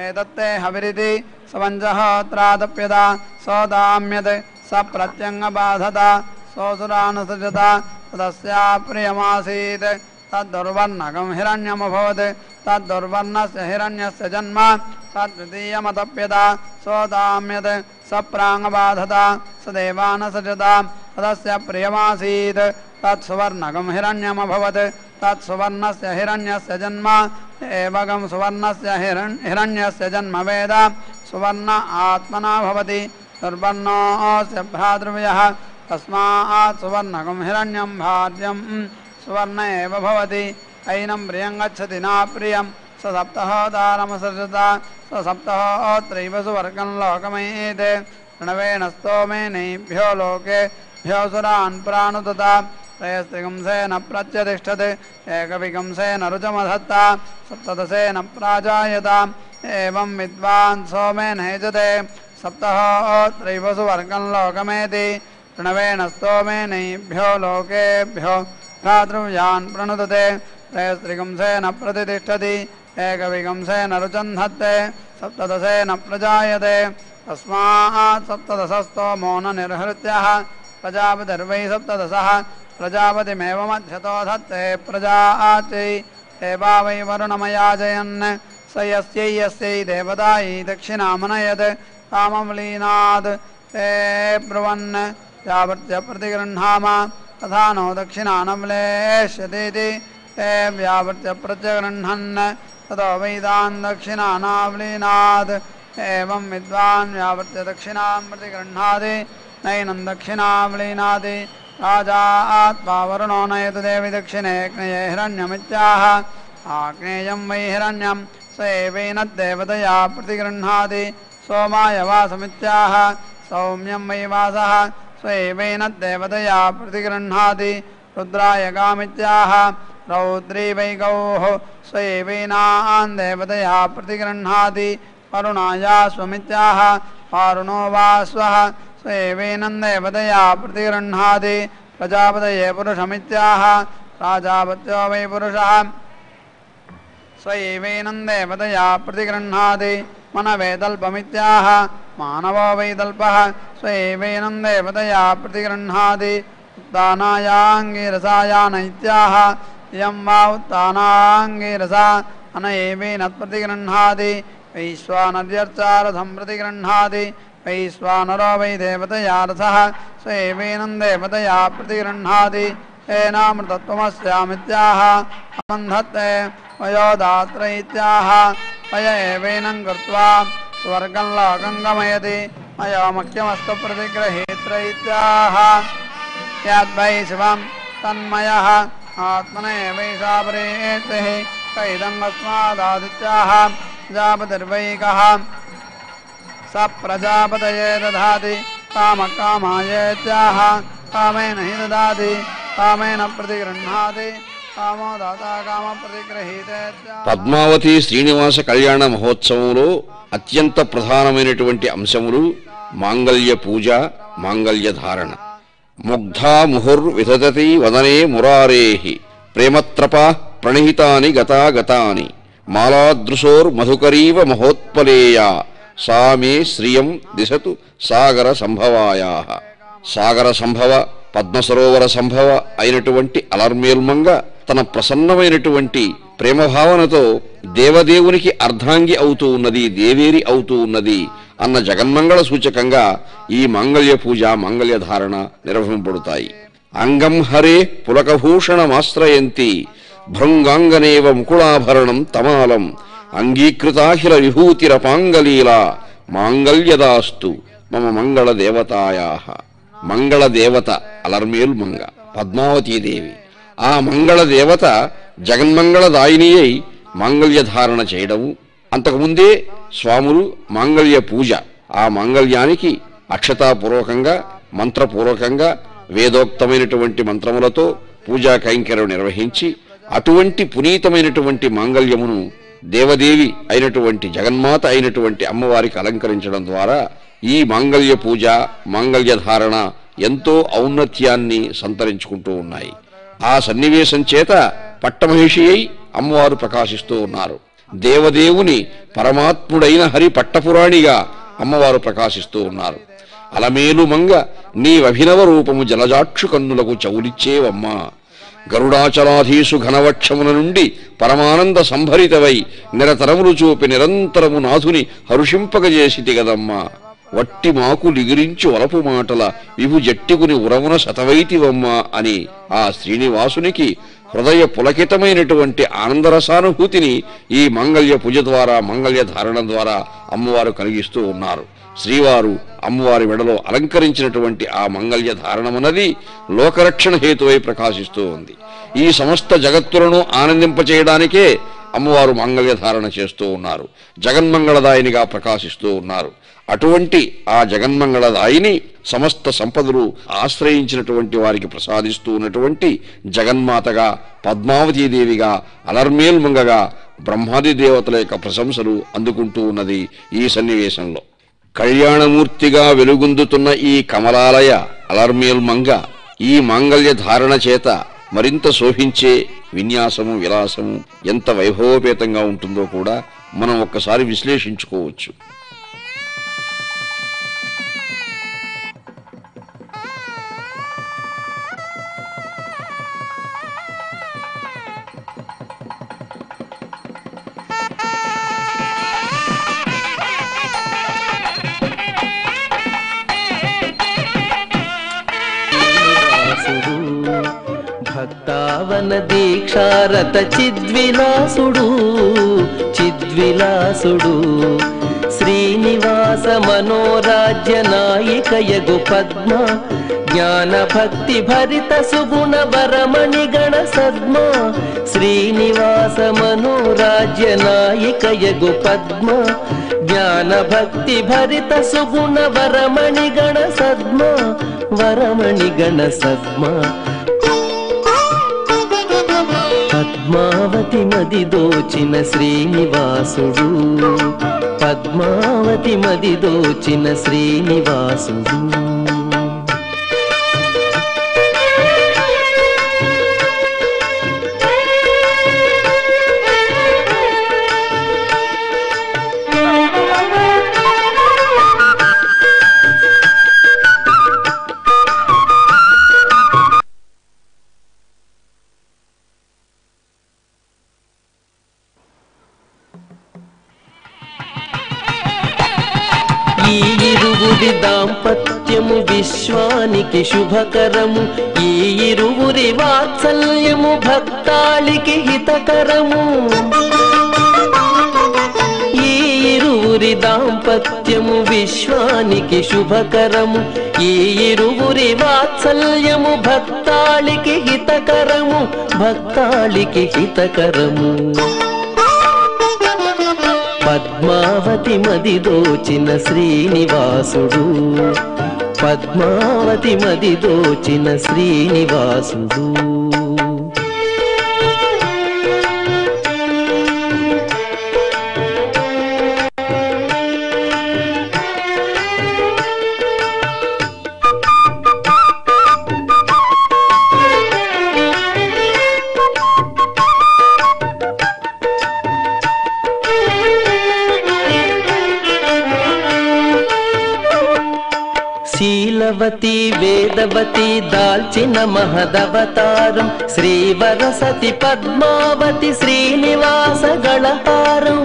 ఏతత్తే హవిరితి స పంచహోత్రాదప్యత సోదామ్యత్ స ప్రత్యంగబాధత సోసురానుసృజత తస్యా ప్రియమాసీత్ తద్దుర్వర్ణకం హిరణ్యమభవత్ తద్దుర్వర్ణస్య హిరణ్యస్య జన్మ తద్వితీయమతప్యత సోదామ్యత్ స ప్రాంగబాధత స దేవానసృజత తదస్య ప్రియమాసీత్ తత్సువర్ణకం హిరణ్యమభవత్ తత్సువర్ణస్య హిరణ్యస్య జన్మ ఏవగం సువర్ణస్య హిరణ్యస్య జన్మ వేద సువర్ణ ఆత్మనా భవతి దుర్వర్ణోస్య భ్రాతృవ్యః తస్మాత్ సువర్ణకం హిరణ్యం భార్యం సువర్ణ ఏవ భవతి ఐనం ప్రియం గచ్చతి నా ప్రియం స సప్తహోతారమసృజత స సప్తహోత్రైవ సువర్గం లోకమేతే ప్రణవేన స్తోమేనైభ్యో లోకేభ్యో సురాన్ ప్రాణుదత त्रयस्त्रिगंसेन प्रत्यतिष्ठत् एकविगंसेन रुचमधत्त सप्तदशेन प्राजायत एवं विद्वान् सोमेन हेजते सप्तहोत्रैव सुवर्गं लोकमेति प्रणवेन स्तोमेनैभ्यो लोकेभ्यो भ्रातृव्यान् प्रणुदते त्रयस्त्रिगंसेन प्रतिष्ठति एकविगंसेन रुचन्धत्ते सप्तदशेन प्रजायते तस्मात् सप्तदशस्तोमो न निर्हृत्यः प्रजापतिर्वै सप्तदशः प्रजापतिमेव मध्यतो धत्ते प्रजाचै एवा वै वरुणमयाजयन् स यस्यै देवतायै दक्षिणामनयत् कामलीनात् ते ब्रुवन् यावत्य प्रतिगृह्णाम तथा नो दक्षिणानवलेष्यतीति ते व्यावर्त्य प्रत्यगृह्णन् ततो वैदान् दक्षिणानावलीनात् एवं विद्वान् व्यावर्त्य दक्षिणां प्रतिगृह्णाति नैनं दक्षिणावलीनाति राजा आत्मा वरुणो नयतु देवि दक्षिणे अग्नये हिरण्यमित्याह आग्नेयं वै हिरण्यं स एवैनद्देवतया प्रतिगृह्णाति सोमाय वासमित्याह सौम्यं वै वासः स एवैनद्देवतया प्रतिगृह्णाति रुद्राय गामित्याह रौद्री वै गौः स एवैनान् देवतया प्रतिगृह्णाति वरुणायाश्वमित्याह वारुणो वाश्वः स एवैनं देवतया प्रतिगृह्णाति प्रजापतये पुरुषमित्याह प्राजापत्यो वै पुरुषः स एवैनं देवतया प्रतिगृह्णाति मनवेदल्पमित्याह मानवो वै दल्पः स एवैनं देवतया प्रतिगृह्णाति उत्तानायाङ्गिरसायान इत्याह इयं वा उत्तानाङ्गिरसा अन एवैनत्प्रतिगृह्णाति वैश्वानर्यर्चारथं प्रतिगृह्णाति वैश्वानरो वै देवतया रथः स एवैनं देवतया प्रतिगृह्णाति येनामृतत्वमस्यामित्याह अबन्धत्ते वयोदात्र इत्याह वय एवैनं कृत्वा स्वर्गं लोकं गमयति अयोमख्यमस्तु प्रतिगृहीत यद्वैत्रायित्याह यद्वै शिवं तन्मयः आत्मने वैषा प्रेतिः कैदम् अस्मादादित्याः प्रजापतिर्वैकः स प्रजापतये दधाति कामकामायेत्याह कामेन हि ददाति कामेन प्रतिगृह्णाति कामो दाता काम प्रतिगृहीतेत्याह। పద్మావతి శ్రీనివాస కళ్యాణ మహోత్సవంలో అత్యంత ప్రధానమైనటువంటి అంశములు మాంగళ్య పూజ, మాంగళ్య ధారణ. ముగ్ధా ముహుర్విదధతి వదనే మురారేహి ప్రేమత్రపా ప్రణిహితాని గతాగతాని మాలాదృశోర్మధుకరీవ మహోత్పలేయా సా మే శ్రియం దిశతు సాగర సంభవాయాః. సాగర సంభవ, పద్మసరోవర సంభవ అయినటువంటి అలర్మేల్మంగ తన ప్రసన్నమైనటువంటి ప్రేమభావనతో దేవదేవునికి అర్ధాంగి అవుతూ ఉన్నది, దేవేరి అవుతూ ఉన్నది అన్న జగన్మంగళ సూచకంగా ఈ మాంగళ్య పూజ, మాంగళ్య ధారణ నిర్వహింపబడతాయి. అంగం హరే పులకభూషణమాశ్రయంతి భృంగాంగనేవ ముకుళాభరణం తమాలం అంగీకృతాఖిల విభూతిరపాంగలీలా మాంగళ్యదాస్తు మమ మంగళ దేవతాయాః. మంగళ దేవత అలర్మేల్ మంగ పద్మావతీదేవి. ఆ మంగళ దేవత జగన్మంగళదాయిని అయి మాంగళ్య ధారణ చేయడము, అంతకుముందే స్వాములు మాంగళ్య పూజ, ఆ మాంగళ్యానికి అక్షతాపూర్వకంగా మంత్రపూర్వకంగా వేదోక్తమైనటువంటి మంత్రములతో పూజా కైంకర్యం నిర్వహించి అటువంటి పునీతమైనటువంటి మాంగళ్యమును దేవదేవి అయినటువంటి జగన్మాత అయినటువంటి అమ్మవారికి అలంకరించడం ద్వారా ఈ మాంగళ్య పూజ, మాంగళ్య ధారణ ఎంతో ఔన్నత్యాన్ని సంతరించుకుంటూ ఉన్నాయి. ఆ సన్నివేశం చేత పట్టమహిషి అయి అమ్మవారు ప్రకాశిస్తూ ఉన్నారు. దేవదేవుని పరమాత్ముడైన హరి పట్టపురాణిగా అమ్మవారు ప్రకాశిస్తూ ఉన్నారు. అలమేలు మంగ నీవభినవ రూపము జలజాక్షు కన్నులకు చౌలిచ్చేవమ్మా. గరుడాచలాధీసు ఘనవక్షమున నుండి పరమానంద సంభరితవై నిరతరములు చూపి నిరంతరము నాథుని హరుషింపగజేసితి గదమ్మా. వట్టి మాకు లిగిరించి వలపు మాటల విభు జట్టికుని ఉరమున శతవైతివమ్మా అని ఆ శ్రీనివాసునికి హృదయ పులకితమైనటువంటి ఆనందరసానుభూతిని ఈ మాంగళ్య పూజ ద్వారా, మాంగళ్య ధారణ ద్వారా అమ్మవారు కలిగిస్తూ ఉన్నారు. శ్రీవారు అమ్మవారి మెడలో అలంకరించినటువంటి ఆ మంగళ్య ధారణమన్నది లోకరక్షణ హేతువై ప్రకాశిస్తూ ఉంది. ఈ సమస్త జగత్తులను ఆనందింపచేయడానికే అమ్మవారు మాంగళ్య ధారణ చేస్తూ ఉన్నారు. జగన్మంగళదాయినిగా ప్రకాశిస్తూ ఉన్నారు. అటువంటి ఆ జగన్మంగళదాయిని సమస్త సంపదలు ఆశ్రయించినటువంటి వారికి ప్రసాదిస్తూ ఉన్నటువంటి జగన్మాతగా, పద్మావతీదేవిగా, అలర్మేల్ మంగగా బ్రహ్మాది దేవతల యొక్క ప్రశంసలు అందుకుంటూ ఉన్నది ఈ సన్నివేశంలో. కళ్యాణమూర్తిగా వెలుగొందుతున్న ఈ కమలాలయ అలర్మేల్ మంగ ఈ మాంగళ్య ధారణ చేత మరింత శోభించే విన్యాసము, విలాసము ఎంత వైభవోపేతంగా ఉంటుందో కూడా మనం ఒక్కసారి విశ్లేషించుకోవచ్చు. భక్తావన దీక్షారత చిద్విలాసుడు చిద్విలాసుడు శ్రీనివాస మనోరాజ్య నాయికయగు పద్మ జ్ఞాన భక్తి భరిత సుగుణ వరమణి గణ సద్మ శ్రీనివాస మనోరాజ్య నాయికయగు పద్మ జ్ఞాన భక్తి భరిత సుగుణ వరమణి గణ సద్మ వరమణి గణ సద్మ పద్మావతి మది దోచిన శ్రీనివాసుడు పద్మావతి మది దోచిన శ్రీనివాసుడు దాంపత్యము విశ్వానికి శుభకరము ఈ ఇరువురి వాత్సల్యము భక్తాళికి హితకరము ఈ ఇరువురి ఇరువురి దాంపత్యము విశ్వానికి శుభకరము, ఈ ఇరువురి వాత్సల్యము భక్తాళికి హితకరము, భక్తాళికి హితకరము. పద్మావతి మది దోచిన శ్రీనివాసుడు, పద్మావతి మది దోచిన శ్రీనివాసుడు. శీలవతి వేదవతి దాల్చిన మహదవతారం, శ్రీవరసతి పద్మావతి శ్రీనివాస గళహారం.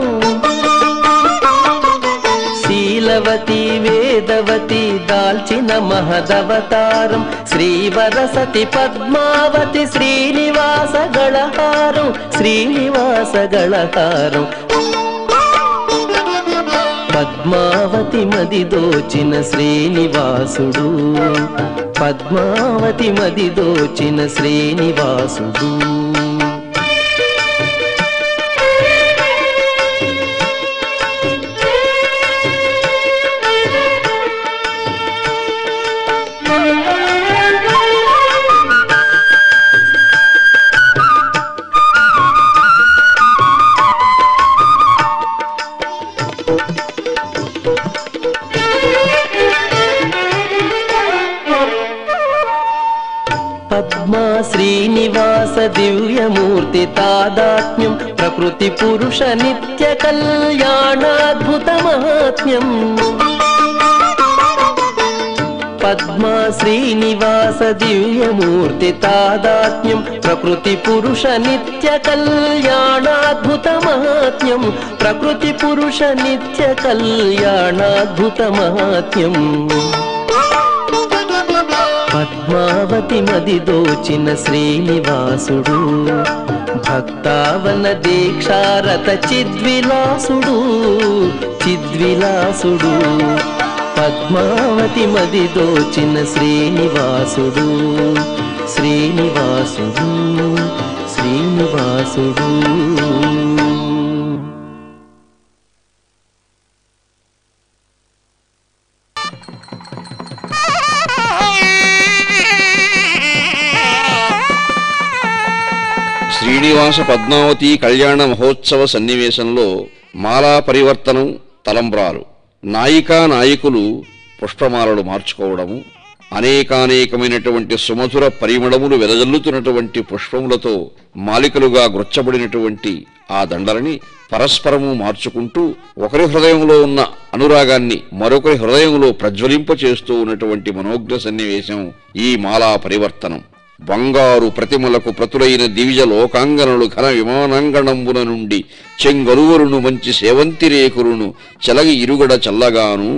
శీలవతి వేదవతి దాల్చిన మహదవతారం, శ్రీవరసతి పద్మావతి శ్రీనివాస గళహారం, శ్రీనివాస గళహారం. పద్మావతి మది దోచిన శ్రీనివాసుడు, పద్మావతి మది దోచిన శ్రీనివాసుడు. పద్మా శ్రీనివాస దివ్యమూర్తి తాదాత్మ్యం, ప్రకృతి పురుష నిత్య కళ్యాణాద్భుత మహాత్మ్యం. పద్మా శ్రీనివాస దివ్యమూర్తి తాదాత్మ్యం, ప్రకృతి పురుష నిత్య కళ్యాణాద్భుత మహాత్మ్యం, ప్రకృతి పురుష నిత్య కళ్యాణాద్భుత మహాత్మ్యం. పద్మావతి మది దోచిన శ్రీనివాసుడు, భక్తావన దీక్షారత చిద్విలాసుడు, చిద్విలాసుడు. పద్మావతి మది దోచిన శ్రీనివాసుడు, శ్రీనివాసుడు, శ్రీనివాసుడు. శ్రీనివాస పద్మావతి కళ్యాణ మహోత్సవ సన్నివేశంలో మాలా పరివర్తనం, తలంబ్రాలు, నాయికా నాయకులు పుష్పమాలలు మార్చుకోవడము, అనేకానేకమైనటువంటి సుమధుర పరిమళములు వెదజల్లుతున్నటువంటి పుష్పములతో మాలికలుగా గుర్చబడినటువంటి ఆ దండలని పరస్పరము మార్చుకుంటూ ఒకరి హృదయంలో ఉన్న అనురాగాన్ని మరొకరి హృదయంలో ప్రజ్వలింపచేస్తూ ఉన్నటువంటి మనోజ్ఞ సన్నివేశం ఈ మాలా పరివర్తనం. బంగారు ప్రతిమలకు ప్రతులైన దివిజ లోకాంగనలు ఘన విమానాంగణంబున నుండి చెంగలువరును మంచి సేవంతి రేకురును చెలగి ఇరుగడ చల్లగాను,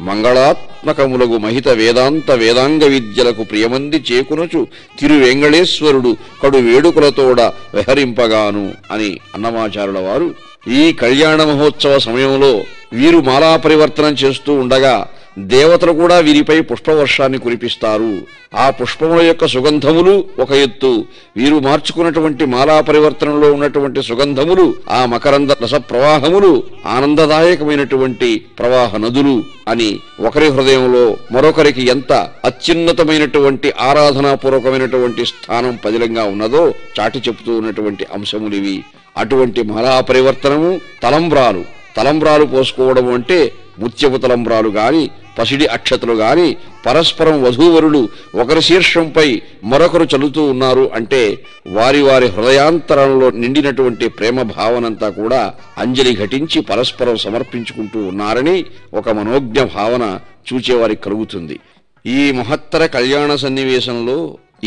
మంగళాత్మకములగు మహిత వేదాంత వేదాంగ విద్యలకు ప్రియమంది చేకునచు తిరువెంగళేశ్వరుడు కడు వేడుకలతోడ విహరింపగాను అని అన్నమాచారుల వారు ఈ కళ్యాణ మహోత్సవ సమయంలో వీరు మాలా పరివర్తనం చేస్తూ ఉండగా దేవతలు కూడా వీరిపై పుష్పవర్షాన్ని కురిపిస్తారు. ఆ పుష్పముల యొక్క సుగంధములు ఒక ఎత్తు, వీరు మార్చుకున్నటువంటి మాలా పరివర్తనలో ఉన్నటువంటి సుగంధములు, ఆ మకరంద రస ప్రవాహములు ఆనందదాయకమైనటువంటి ప్రవాహ నదులు అని ఒకరి హృదయంలో మరొకరికి ఎంత అత్యున్నతమైనటువంటి ఆరాధనాపూర్వకమైనటువంటి స్థానం పదిలంగా ఉన్నదో చాటి చెబుతూ ఉన్నటువంటి అంశములివి. అటువంటి మాలా పరివర్తనము తలంబ్రాలు, తలంబ్రాలు పోసుకోవడం అంటే ముత్యపు తలంబ్రాలు గాని పసిడి అక్షతలు గాని పరస్పరం వధూవరులు ఒకరి శీర్షంపై మరొకరు చల్లుతూ ఉన్నారు అంటే వారి వారి హృదయాంతరంలో నిండినటువంటి ప్రేమ భావనంతా కూడా అంజలి ఘటించి పరస్పరం సమర్పించుకుంటూ ఉన్నారని ఒక మనోజ్ఞ భావన చూచేవారికి కలుగుతుంది. ఈ మహత్తర కళ్యాణ సన్నివేశంలో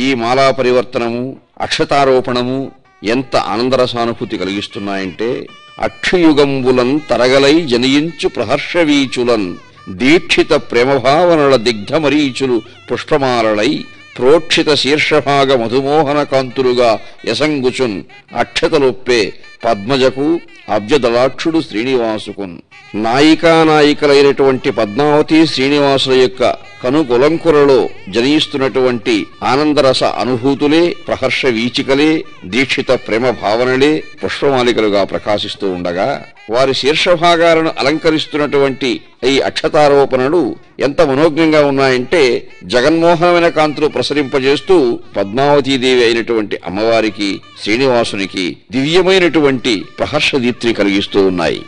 ఈ మాలా పరివర్తనము, అక్షతారోపణము ఎంత ఆనందరసానుభూతి కలిగిస్తున్నాయంటే అక్షయుగంబులన్ తరగలై జనియించు ప్రహర్షవీచులన్ దీక్షిత ప్రేమభావనల దిగ్ధమరీచులు పుష్పమాలలై ప్రోక్షిత శీర్షభాగ మధుమోహన కాంతులుగా యసంగుచున్ అక్షతలొప్పే పద్మజకు అబ్జదళాక్షుడు శ్రీనివాసుకున్. నాయికానాయికలైనటువంటి పద్మావతి శ్రీనివాసుల యొక్క కనుగొలంకులలో జనిస్తున్నటువంటి ఆనందరస అనుభూతులే, ప్రహర్ష వీచికలే, దీక్షిత ప్రేమ భావనలే పుష్పమాలికలుగా ప్రకాశిస్తూ ఉండగా వారి శీర్షభాగాలను అలంకరిస్తున్నటువంటి ఈ అక్షతారోపణలు ఎంత మనోజ్ఞంగా ఉన్నాయంటే జగన్మోహనమైన కాంతులు ప్రసరింపజేస్తూ పద్మావతీదేవి అయినటువంటి అమ్మవారికి శ్రీనివాసునికి దివ్యమైనటువంటి ప్రహర్ష దీప్తిని కలిగిస్తూ ఉన్నాయి.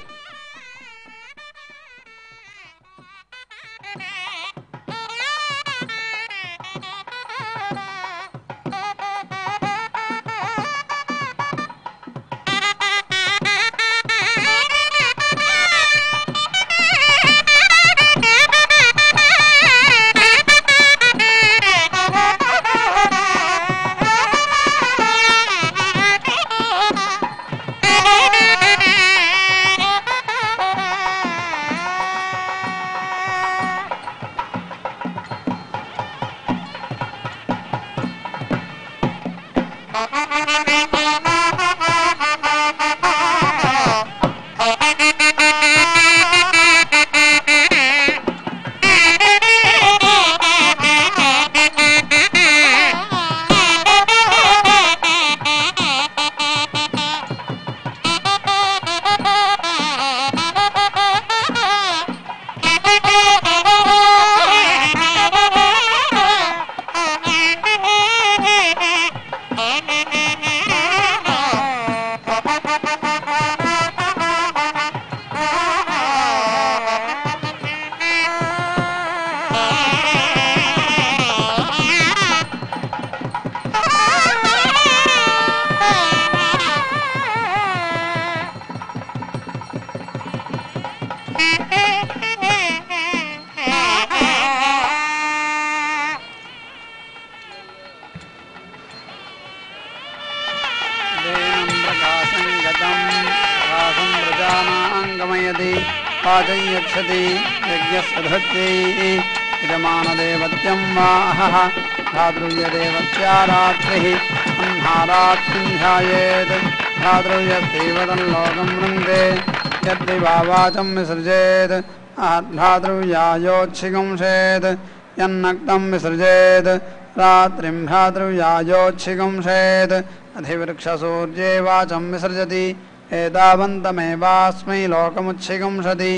पाचयक्षति यज्ञस्वधत्यै यजमानदेवत्यं वाहः धातृव्यदेवत्या रात्रिः अन्हारात्रिं ध्यायेत् धातृव्यस्यैवतल्लोकं वृन्दे यद्विवावाचं विसृजेत् धातृव्यायोच्छिगंसेत् यन्नक्तं विसृजेत् रात्रिं भ्रातृव्यायोच्छिगंसेत् अधिवृक्षसूर्ये वाचं विसृजति एतावन्तमेवास्मै लोकमुच्छिगंसति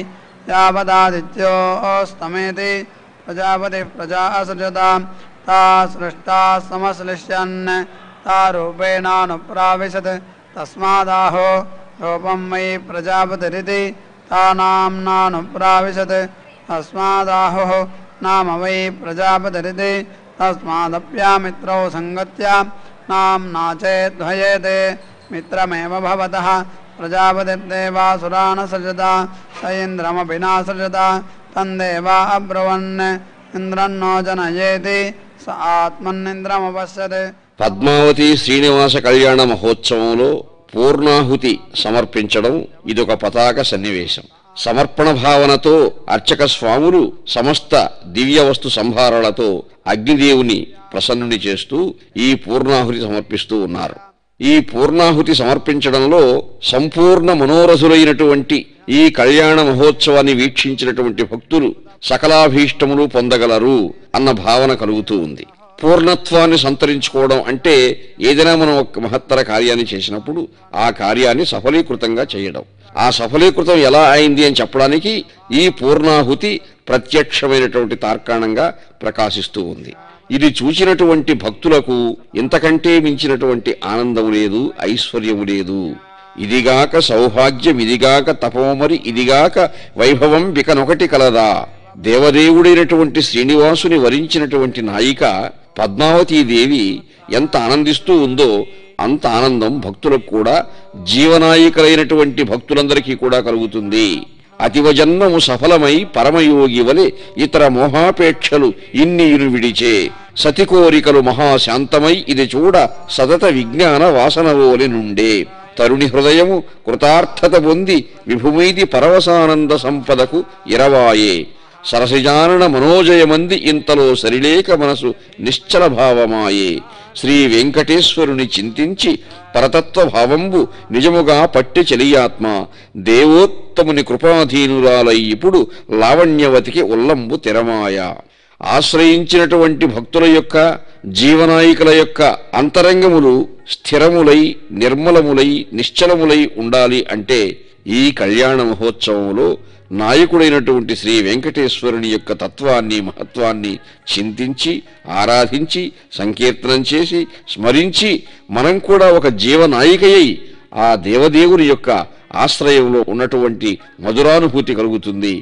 यावदादित्योऽस्तमेति प्रजापतिः प्रजासृजतां ता सृष्टा समश्लिष्यन् ता रूपेणानुप्राविशत् तस्मादाहो रूपं मयि प्रजापतिरिति ता नाम्नानुप्राविशत् तस्मादाहुः नाम वै प्रजापतिरिति तस्मादप्यामित्रौ सङ्गत्या नाम्ना चेद्भयेते मित्रमेव भवतः प्रजापतिर्देवासुरान् सृजता स इन्द्रमपि नासृजता तन्देवा अब्रुवन् इन्द्रन्नो जनयेति स आत्मन्निन्द्रमपश्यत्. పద్మావతి శ్రీనివాస కళ్యాణ మహోత్సవంలో పూర్ణాహుతి సమర్పించడం ఇదొక పతాక సన్నివేశం. సమర్పణ భావనతో అర్చక స్వాములు సమస్త దివ్య వస్తు సంభారాలతో అగ్నిదేవుని ప్రసన్నుని చేస్తూ ఈ పూర్ణాహుతి సమర్పిస్తూ ఉన్నారు. ఈ పూర్ణాహుతి సమర్పించడంలో సంపూర్ణ మనోరథులైనటువంటి ఈ కళ్యాణ మహోత్సవాన్ని వీక్షించినటువంటి భక్తులు సకలాభీష్టములు పొందగలరు అన్న భావన కలుగుతూ ఉంది. పూర్ణత్వాన్ని సంతరించుకోవడం అంటే ఏదైనా మనం ఒక మహత్తర కార్యాన్ని చేసినప్పుడు ఆ కార్యాన్ని సఫలీకృతంగా చేయడం. ఆ సఫలీకృతం ఎలా అయింది అని చెప్పడానికి ఈ పూర్ణాహుతి ప్రత్యక్షమైనటువంటి తార్కాణంగా ప్రకాశిస్తూ ఉంది. ఇది చూచినటువంటి భక్తులకు ఇంతకంటే మించినటువంటి ఆనందము లేదు, ఐశ్వర్యము లేదు. ఇదిగాక సౌభాగ్యం, ఇదిగాక తపోమరి, ఇదిగాక వైభవం బికనొకటి కలదా. దేవదేవుడైనటువంటి శ్రీనివాసుని వరించినటువంటి నాయిక పద్మావతీదేవి ఎంత ఆనందిస్తూ ఉందో అంత ఆనందం భక్తులకు కూడా, జీవనాయికలైనటువంటి భక్తులందరికీ కూడా కలుగుతుంది. అతివజన్మము సఫలమై పరమయోగి వలె ఇతర మోహాపేక్షలు ఇన్నీరు విడిచే సతి కోరికలు మహాశాంతమై ఇది చూడ సతత విజ్ఞాన వాసనవోలి నుండే తరుణి హృదయము కృతార్థత పొంది విభుమైది పరవశానంద సంపదకు ఇరవాయే సరసిజానన మనోజయమంది ఇంతలో సరిలేక మనసు నిశ్చల భావమాయే. శ్రీ వెంకటేశ్వరుని చింతించి పరతత్వ భావంబు నిజముగా పట్టి చెలియాత్మ దేవోత్తముని కృపాధీనురాలై ఇప్పుడు లావణ్యవతికి ఉల్లంబు తెరమాయ. ఆశ్రయించినటువంటి భక్తుల యొక్క జీవనాయికల యొక్క అంతరంగములు స్థిరములై నిర్మలములై నిశ్చలములై ఉండాలి అంటే ఈ కళ్యాణ మహోత్సవంలో నాయకుడైనటువంటి శ్రీ వెంకటేశ్వరుని యొక్క తత్వాన్ని మహత్వాన్ని చింతించి ఆరాధించి సంకీర్తనం చేసి స్మరించి మనం కూడా ఒక జీవనాయికయై ఆ దేవదేవుని యొక్క ఆశ్రయంలో ఉన్నటువంటి మధురానుభూతి కలుగుతుంది.